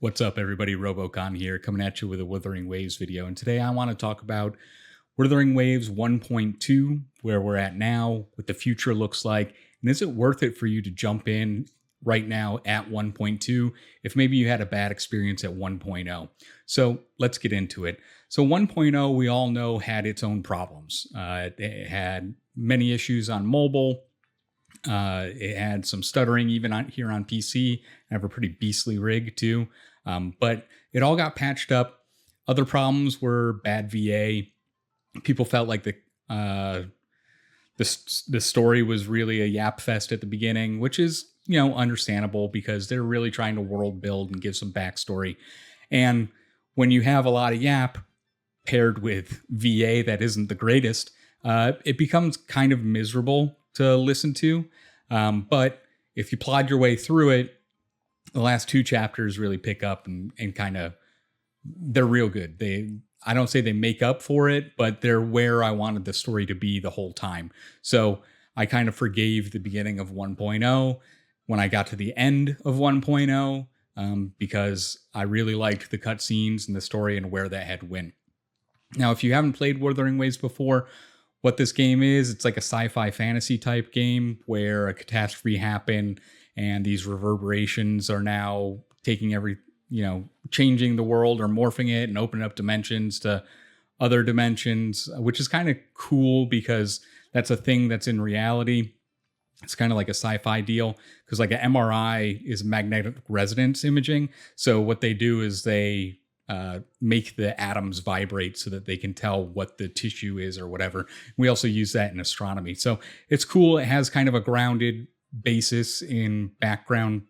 What's up, everybody? Robocon here, coming at you with a Wuthering Waves video. And today I want to talk about Wuthering Waves 1.2, where we're at now, what the future looks like, and is it worth it for you to jump in right now at 1.2 if maybe you had a bad experience at 1.0. So let's get into it. So 1.0, we all know, had its own problems. It had many issues on mobile. It had some stuttering even here on PC. I have a pretty beastly rig too. But it all got patched up. Other problems were bad VA. People felt like the story was really a yap fest at the beginning, which is, understandable because they're really trying to world build and give some backstory. And when you have a lot of yap paired with VA that isn't the greatest, it becomes kind of miserable to listen to. But if you plod your way through it, the last two chapters really pick up and kind of, they're real good. I don't say they make up for it, but they're where I wanted the story to be the whole time. So I kind of forgave the beginning of 1.0 when I got to the end of 1.0, because I really liked the cutscenes and the story and where that had went. Now, if you haven't played Wuthering Waves before, what this game is, it's like a sci-fi fantasy type game where a catastrophe happened and these reverberations are now taking changing the world or morphing it and opening up dimensions to other dimensions, which is kind of cool because that's a thing that's in reality. It's kind of like a sci-fi deal because like an MRI is magnetic resonance imaging. So what they do is they make the atoms vibrate so that they can tell what the tissue is or whatever. We also use that in astronomy. So it's cool. It has kind of a grounded basis in background,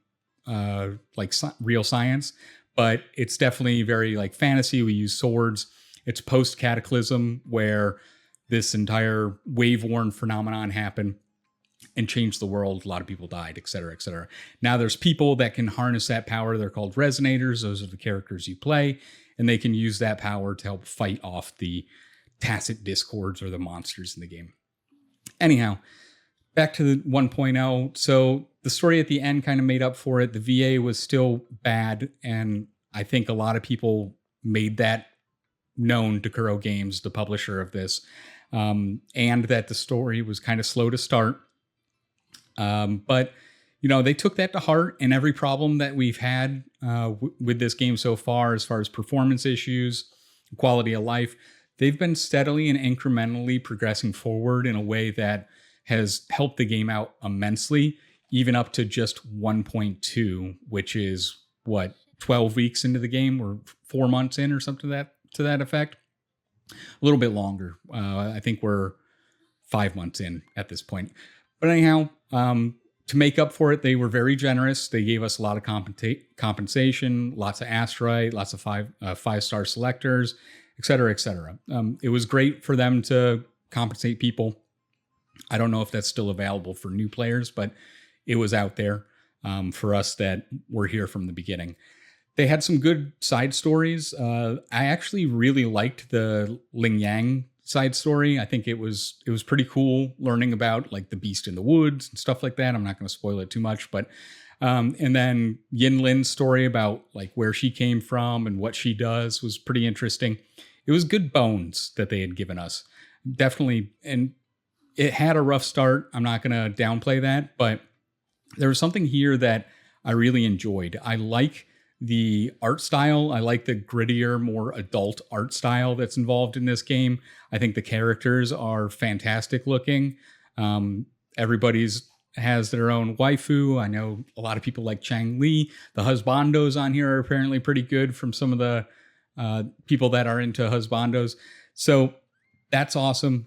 real science, but it's definitely very like fantasy. We use swords. It's post cataclysm where this entire wave-worn phenomenon happened and changed the world. A lot of people died, et cetera, et cetera. Now there's people that can harness that power. They're called resonators. Those are the characters you play, and they can use that power to help fight off the tacit discords or the monsters in the game. Anyhow, back to the 1.0. So the story at the end kind of made up for it. The VA was still bad, and I think a lot of people made that known to Kuro Games, the publisher of this, and that the story was kind of slow to start. But they took that to heart, and every problem that we've had with this game so far as performance issues, quality of life, they've been steadily and incrementally progressing forward in a way that has helped the game out immensely, even up to just 1.2, which is 12 weeks into the game or 4 months in or something to that effect. A little bit longer. I think we're 5 months in at this point. But anyhow, to make up for it, they were very generous. They gave us a lot of compensation, lots of asteroid, lots of five-star selectors, et cetera, et cetera. It was great for them to compensate people. I don't know if that's still available for new players, but it was out there for us that were here from the beginning. They had some good side stories. I actually really liked the Ling Yang side story. I think it was pretty cool learning about like the beast in the woods and stuff like that. I'm not going to spoil it too much, but and then Yin Lin's story about like where she came from and what she does was pretty interesting. It was good bones that they had given us, definitely. And it had a rough start. I'm not going to downplay that, but there was something here that I really enjoyed. I like the art style. I like the grittier, more adult art style that's involved in this game. I think the characters are fantastic looking. Everybody's has their own waifu. I know a lot of people like Chang Li. The husbandos on here are apparently pretty good from some of the people that are into husbandos. So that's awesome.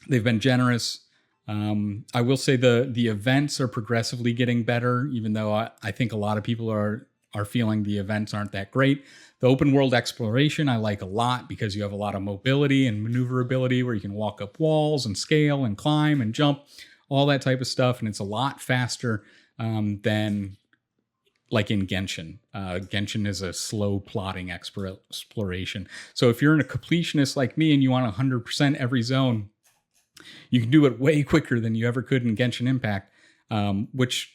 They've been generous. I will say the events are progressively getting better, even though I think a lot of people are feeling the events aren't that great. The open world exploration I like a lot because you have a lot of mobility and maneuverability where you can walk up walls and scale and climb and jump, all that type of stuff. And it's a lot faster than like in Genshin. Genshin is a slow plotting exploration. So if you're a completionist like me and you want 100% every zone, you can do it way quicker than you ever could in Genshin Impact, which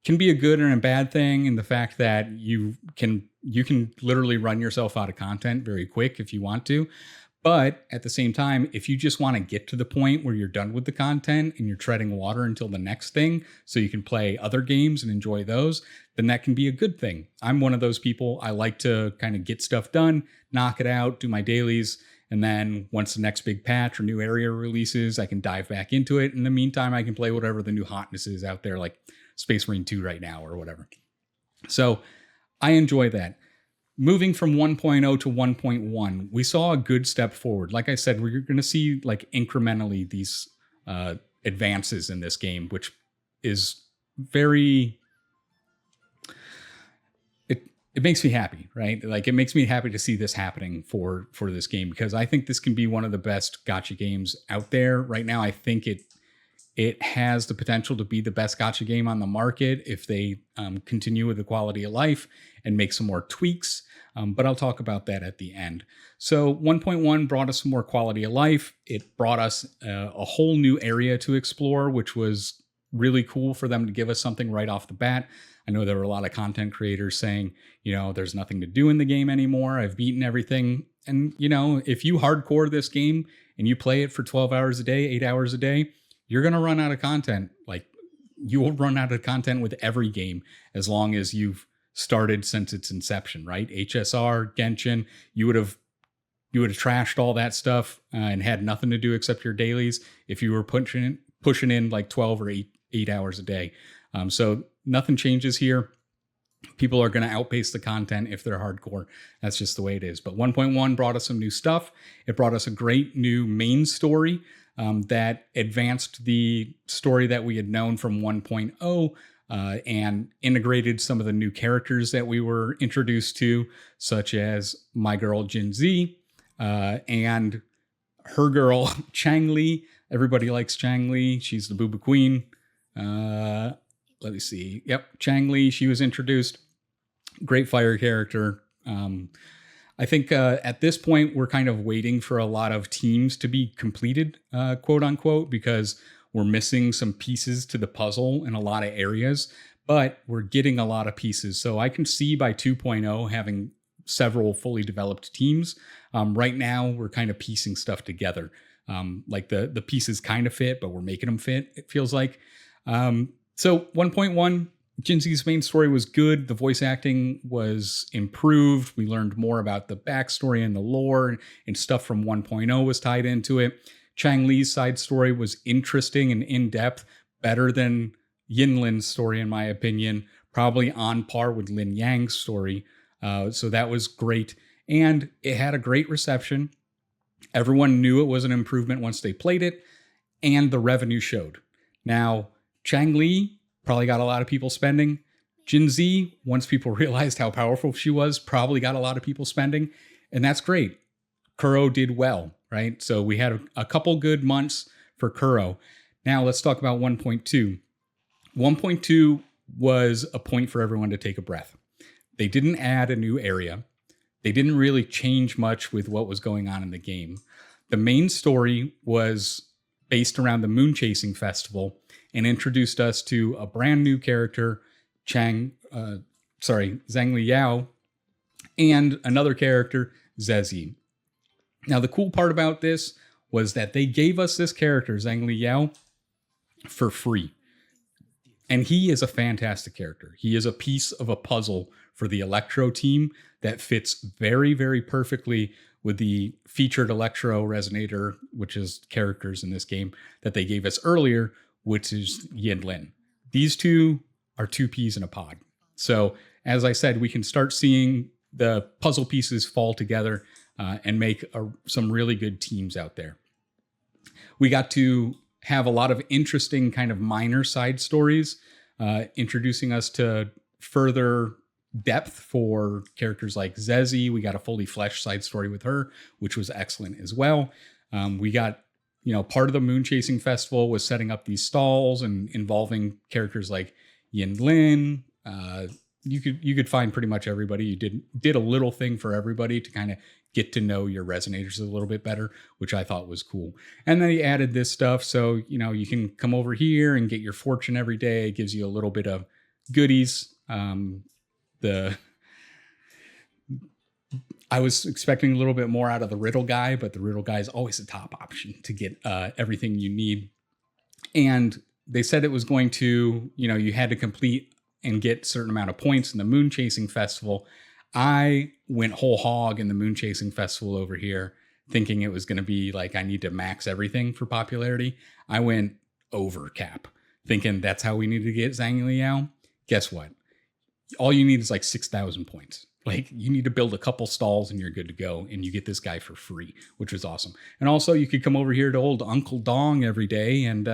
can be a good and a bad thing in the fact that you can literally run yourself out of content very quick if you want to. But at the same time, if you just want to get to the point where you're done with the content and you're treading water until the next thing so you can play other games and enjoy those, then that can be a good thing. I'm one of those people. I like to kind of get stuff done, knock it out, do my dailies, and then once the next big patch or new area releases, I can dive back into it. In the meantime, I can play whatever the new hotness is out there, like Space Marine 2 right now or whatever. So I enjoy that. Moving from 1.0 to 1.1, we saw a good step forward. Like I said, we're going to see like incrementally these advances in this game, which is very... It makes me happy, right? Like, it makes me happy to see this happening for this game, because I think this can be one of the best gacha games out there right now. I think it has the potential to be the best gacha game on the market if they continue with the quality of life and make some more tweaks. But I'll talk about that at the end. So 1.1 brought us some more quality of life. It brought us a whole new area to explore, which was really cool for them to give us something right off the bat. I know there were a lot of content creators saying, there's nothing to do in the game anymore. I've beaten everything. And, if you hardcore this game and you play it for 12 hours a day, 8 hours a day, you're going to run out of content. Like, you will run out of content with every game as long as you've started since its inception, right? HSR, Genshin, you would have trashed all that stuff and had nothing to do except your dailies if you were pushing in like 12 or 8 hours a day. So nothing changes here. People are going to outpace the content if they're hardcore. That's just the way it is. But 1.1 brought us some new stuff. It brought us a great new main story that advanced the story that we had known from 1.0 and integrated some of the new characters that we were introduced to, such as my girl Jin Z and her girl Chang Li. Everybody likes Chang Li. She's the Booba Queen. Let me see. Yep, Chang Li, she was introduced. Great fire character. I think at this point, we're kind of waiting for a lot of teams to be completed, quote unquote, because we're missing some pieces to the puzzle in a lot of areas, but we're getting a lot of pieces. So I can see by 2.0 having several fully developed teams. Right now, we're kind of piecing stuff together. Like the pieces kind of fit, but we're making them fit, it feels like. So 1.1, Jinzi's main story was good. The voice acting was improved. We learned more about the backstory and the lore, and stuff from 1.0 was tied into it. Chang Li's side story was interesting and in-depth, better than Yinlin's story, in my opinion, probably on par with Lin Yang's story. So that was great. And it had a great reception. Everyone knew it was an improvement once they played it, and the revenue showed. Now, Chang Li probably got a lot of people spending. Jin Z, once people realized how powerful she was, probably got a lot of people spending. And that's great. Kuro did well, right? So we had a couple good months for Kuro. Now let's talk about 1.2. 1.2 was a point for everyone to take a breath. They didn't add a new area. They didn't really change much with what was going on in the game. The main story was based around the Moon Chasing Festival and introduced us to a brand new character, Zhang Li Yao, and another character, Zezi. Now, the cool part about this was that they gave us this character, Zhang Li Yao, for free. And he is a fantastic character. He is a piece of a puzzle for the Electro team that fits very, very perfectly with the featured Electro Resonator, which is characters in this game that they gave us earlier, which is Yinlin. These two are two peas in a pod. So, as I said, we can start seeing the puzzle pieces fall together and make some really good teams out there. We got to have a lot of interesting kind of minor side stories, introducing us to further depth for characters like Zezi. We got a fully fleshed side story with her, which was excellent as well. We got, part of the Moon Chasing Festival was setting up these stalls and involving characters like Yin Lin. You could find pretty much everybody. You did a little thing for everybody to kind of get to know your resonators a little bit better, which I thought was cool. And then he added this stuff. So, you can come over here and get your fortune every day. It gives you a little bit of goodies. The I was expecting a little bit more out of the riddle guy, but the riddle guy is always the top option to get everything you need. And they said it was going to, you had to complete and get a certain amount of points in the Moon Chasing Festival. I went whole hog in the Moon Chasing Festival over here, thinking it was going to be like I need to max everything for popularity. I went over cap, thinking that's how we need to get Zhang Liao. Guess what? All you need is like 6,000 points. Like, you need to build a couple stalls and you're good to go, and you get this guy for free, which was awesome. And also, you could come over here to old Uncle Dong every day and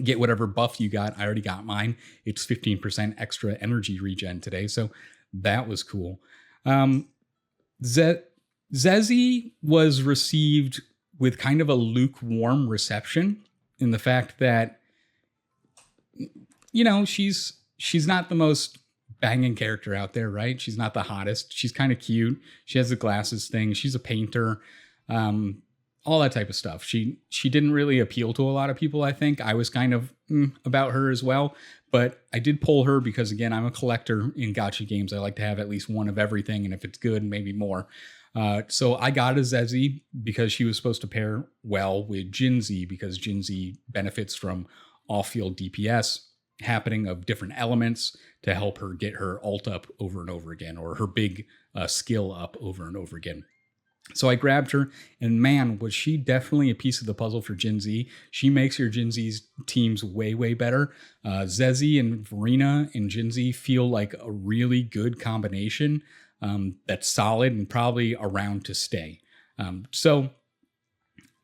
get whatever buff you got. I already got mine. It's 15% extra energy regen today, so that was cool. Zezzy was received with kind of a lukewarm reception in the fact that, she's not the most banging character out there, right? She's not the hottest. She's kind of cute. She has the glasses thing. She's a painter, all that type of stuff. She didn't really appeal to a lot of people, I think. I was kind of about her as well, but I did pull her because, again, I'm a collector in gacha games. I like to have at least one of everything, and if it's good, maybe more. So I got a Zezzy because she was supposed to pair well with Jinzi, because Jinzi benefits from off-field DPS happening of different elements to help her get her ult up over and over again, or her big skill up over and over again. So I grabbed her, and man, was she definitely a piece of the puzzle for Jinzi. She makes your Jinzi's teams way, way better. Zezzy and Verena and Jinzi feel like a really good combination that's solid and probably around to stay. So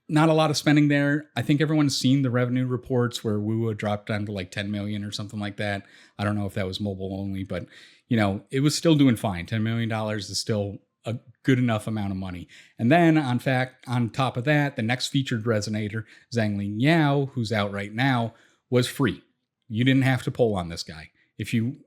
not a lot of spending there. I think everyone's seen the revenue reports where WuWa dropped down to like 10 million or something like that. I don't know if that was mobile only, but it was still doing fine. $10 million is still a good enough amount of money. And then on top of that, the next featured resonator, Zhang Liao, who's out right now, was free. You didn't have to pull on this guy. If you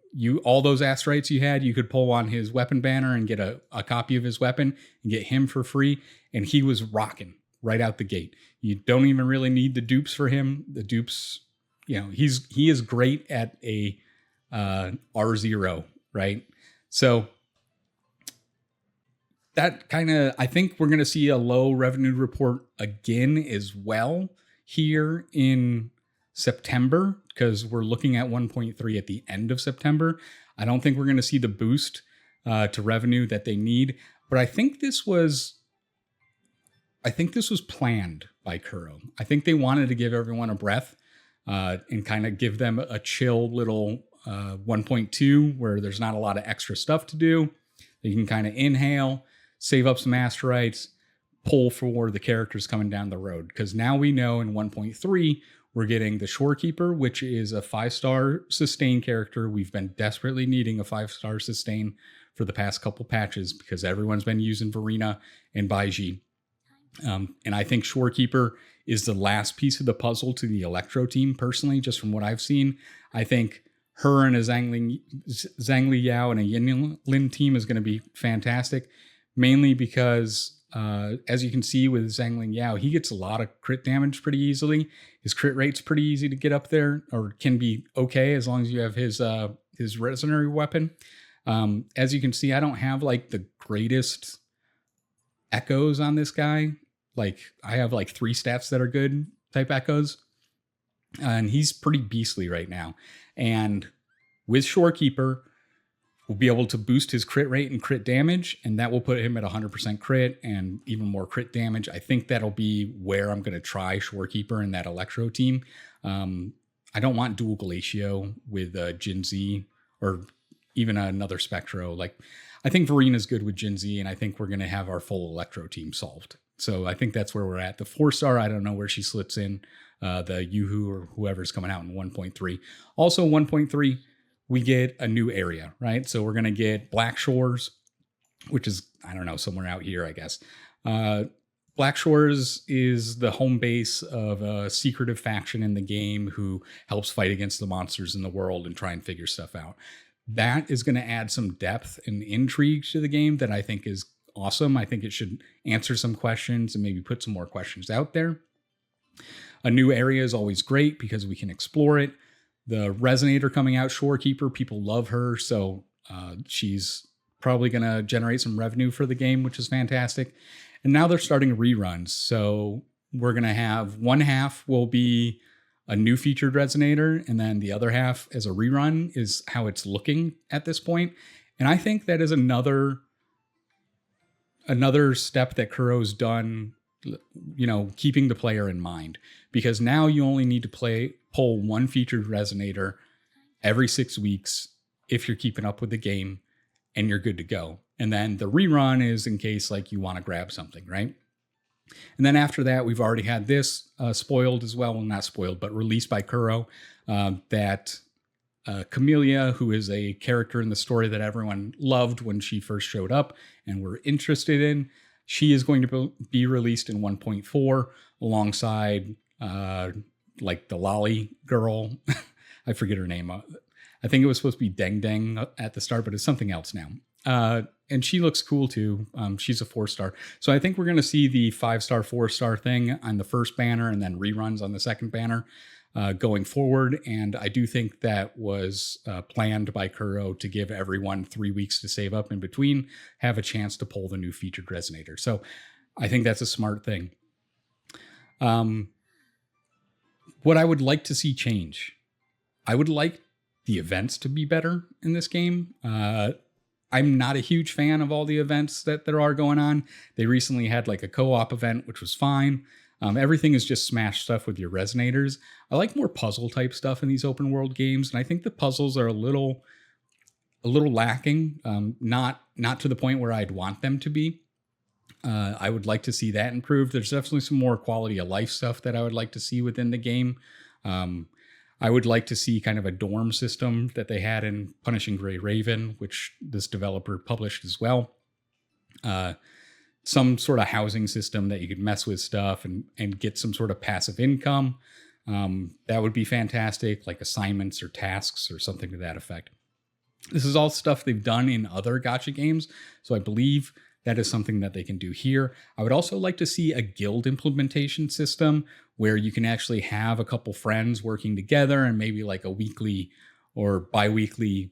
all those asteroids you had, you could pull on his weapon banner and get a copy of his weapon and get him for free. And he was rocking right out the gate. You don't even really need the dupes for him. The dupes, he is great at a R0, right? So that kind of, I think we're going to see a low revenue report again as well here in September, because we're looking at 1.3 at the end of September. I don't think we're going to see the boost to revenue that they need, but I think this was planned by Kuro. I think they wanted to give everyone a breath and kind of give them a chill little 1.2 where there's not a lot of extra stuff to do. You can kind of inhale, save up some asteroids, pull for the characters coming down the road. Because now we know in 1.3, we're getting the Shorekeeper, which is a 5-star sustain character. We've been desperately needing a 5-star sustain for the past couple patches because everyone's been using Verena and Baiji. And I think Shorekeeper is the last piece of the puzzle to the Electro team, personally, just from what I've seen. I think her and a Zhang Liao and a Yinlin team is going to be fantastic, mainly because, as you can see with Zhang Liao, he gets a lot of crit damage pretty easily. His crit rate's pretty easy to get up there, or can be okay as long as you have his resonary weapon. As you can see, I don't have like the greatest echoes on this guy. Like, I have like 3 stats that are good type echoes, and he's pretty beastly right now. And with Shorekeeper, we'll be able to boost his crit rate and crit damage, and that will put him at 100% crit and even more crit damage. I think that'll be where I'm going to try Shorekeeper in that Electro team. I don't want dual Glacio with Jinzi or even another Spectro. Like, I think Verena's good with Jinzi, and I think we're going to have our full Electro team solved. So I think that's where we're at. The 4-star, I don't know where she slits in. The Yoo-Hoo or whoever's coming out in 1.3. Also 1.3, we get a new area, right? So we're going to get Black Shores, which is, I don't know, somewhere out here, I guess. Black Shores is the home base of a secretive faction in the game who helps fight against the monsters in the world and try and figure stuff out. That is going to add some depth and intrigue to the game that I think is awesome. I think it should answer some questions and maybe put some more questions out there. A new area is always great because we can explore it. The Resonator coming out, Shorekeeper, people love her, so she's probably going to generate some revenue for the game, which is fantastic. And now they're starting reruns, so we're going to have one half will be a new featured Resonator, and then the other half as a rerun is how it's looking at this point. And I think that is another step that Kuro's done, keeping the player in mind, because now you only need to pull one featured Resonator every 6 weeks if you're keeping up with the game, and you're good to go. And then the rerun is in case like you want to grab something, right? And then after that, we've already had this spoiled as well. Well, not spoiled, but released by Kuro, that Camellia, who is a character in the story that everyone loved when she first showed up and were interested in, she is going to be released in 1.4 alongside like the Lolly girl. I forget her name. I think it was supposed to be Deng Deng at the start, but it's something else now. And she looks cool too. She's a 4-star. So I think we're going to see the 5-star, 4-star thing on the first banner and then reruns on the second banner going forward. And I do think that was planned by Kuro to give everyone 3 weeks to save up in between, have a chance to pull the new featured Resonator. So I think that's a smart thing. What I would like to see change, I would like the events to be better in this game. I'm not a huge fan of all the events that there are going on. They recently had like a co-op event, which was fine. Everything is just smash stuff with your Resonators. I like more puzzle type stuff in these open world games, and I think the puzzles are a little lacking. Not to the point where I'd want them to be. I would like to see that improved. There's definitely some more quality of life stuff that I would like to see within the game. I would like to see kind of a dorm system that they had in Punishing Gray Raven, which this developer published as well. Some sort of housing system that you could mess with stuff and get some sort of passive income. That would be fantastic, like assignments or tasks or something to that effect. This is all stuff they've done in other gacha games, so I believe that is something that they can do here. I would also like to see a guild implementation system where you can actually have a couple friends working together and maybe like a weekly or bi-weekly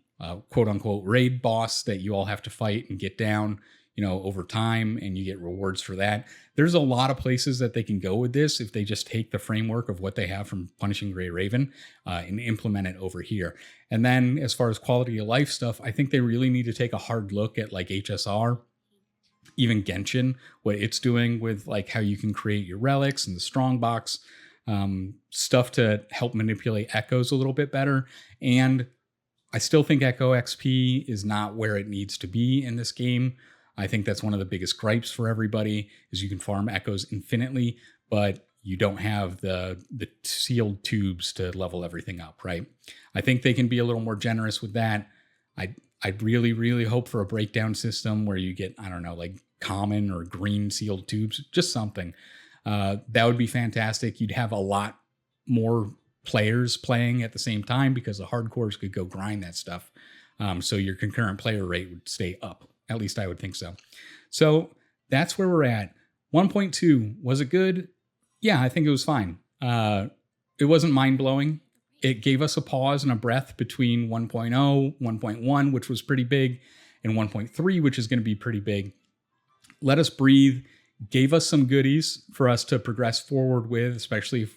quote unquote raid boss that you all have to fight and get down, over time, and you get rewards for that. There's a lot of places that they can go with this if they just take the framework of what they have from Punishing Gray Raven and implement it over here. And then as far as quality of life stuff, I think they really need to take a hard look at like HSR, even Genshin, what it's doing with like how you can create your relics and the strongbox stuff to help manipulate echoes a little bit better. And I still think Echo XP is not where it needs to be in this game. I think that's one of the biggest gripes for everybody is you can farm echoes infinitely, but you don't have the sealed tubes to level everything up, right? I think they can be a little more generous with that. I'd really, really hope for a breakdown system where you get, I don't know, like common or green sealed tubes, just something. That would be fantastic. You'd have a lot more players playing at the same time because the hardcores could go grind that stuff. So your concurrent player rate would stay up. At least I would think so. So that's where we're at. 1.2, was it good? Yeah, I think it was fine. It wasn't mind-blowing. It gave us a pause and a breath between 1.0, 1.1, which was pretty big, and 1.3, which is going to be pretty big. Let us breathe, gave us some goodies for us to progress forward with, especially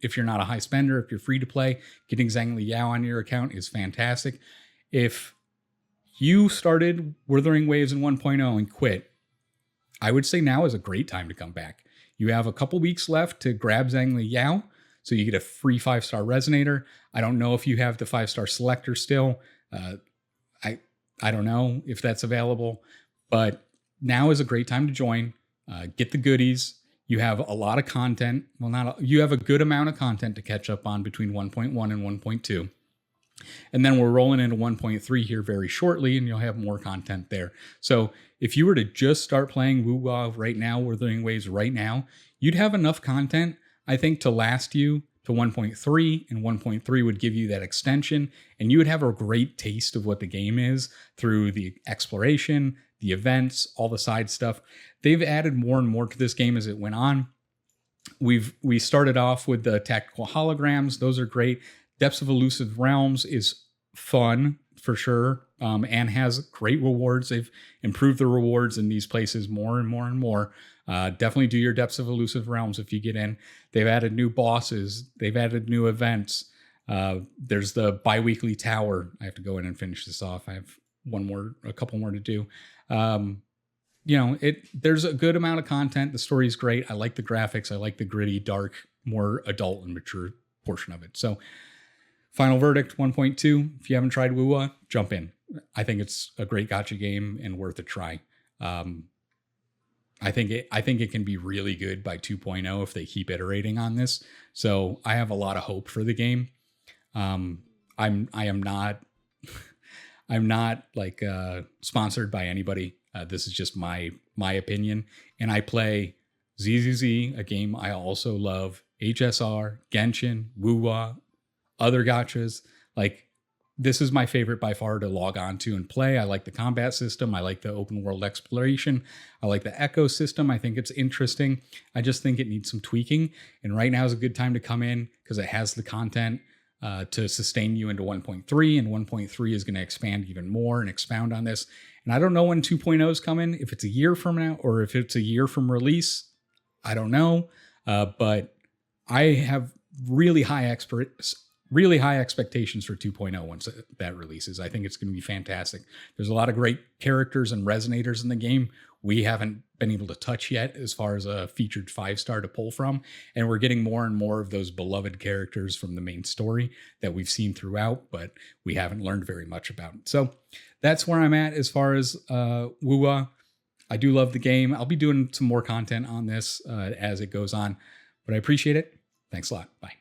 if you're not a high spender, if you're free to play. Getting Zhang Liao on your account is fantastic. If you started Wuthering Waves in 1.0 and quit, I would say now is a great time to come back. You have a couple weeks left to grab Zhang Liao, so you get a free 5-star Resonator. I don't know if you have the 5-star selector still. I don't know if that's available, but now is a great time to join. Get the goodies. You have a lot of content. Well, you have a good amount of content to catch up on between 1.1 and 1.2. And then we're rolling into 1.3 here very shortly, and you'll have more content there. So if you were to just start playing WuWa right now, Wuthering Waves right now, you'd have enough content, I think, to last you to 1.3, and 1.3 would give you that extension, and you would have a great taste of what the game is through the exploration, the events, all the side stuff. They've added more and more to this game as it went on. We started off with the tactical holograms. Those are great. Depths of Elusive Realms is fun for sure, and has great rewards. They've improved the rewards in these places more and more and more. Definitely do your Depths of Elusive Realms if you get in. They've added new bosses. They've added new events. There's the bi-weekly tower. I have to go in and finish this off. I have a couple more to do. There's a good amount of content. The story is great. I like the graphics. I like the gritty, dark, more adult and mature portion of it. So final verdict 1.2. If you haven't tried WuWa, jump in. I think it's a great gacha game and worth a try. I think it can be really good by 2.0 if they keep iterating on this. So I have a lot of hope for the game. I am not I'm not like sponsored by anybody. This is just my opinion. And I play ZZZ, a game I also love, HSR, Genshin, WuWa, other gachas. Like, this is my favorite by far to log on to and play. I like the combat system. I like the open world exploration. I like the echo system. I think it's interesting. I just think it needs some tweaking. And right now is a good time to come in because it has the content to sustain you into 1.3. And 1.3 is going to expand even more and expound on this. And I don't know when 2.0 is coming, if it's a year from now or if it's a year from release. I don't know. But I have really high expectations for 2.0 once that releases. I think it's going to be fantastic. There's a lot of great characters and resonators in the game we haven't been able to touch yet as far as a featured 5-star to pull from. And we're getting more and more of those beloved characters from the main story that we've seen throughout, but we haven't learned very much about. So that's where I'm at as far as WuWa. I do love the game. I'll be doing some more content on this as it goes on, but I appreciate it. Thanks a lot. Bye.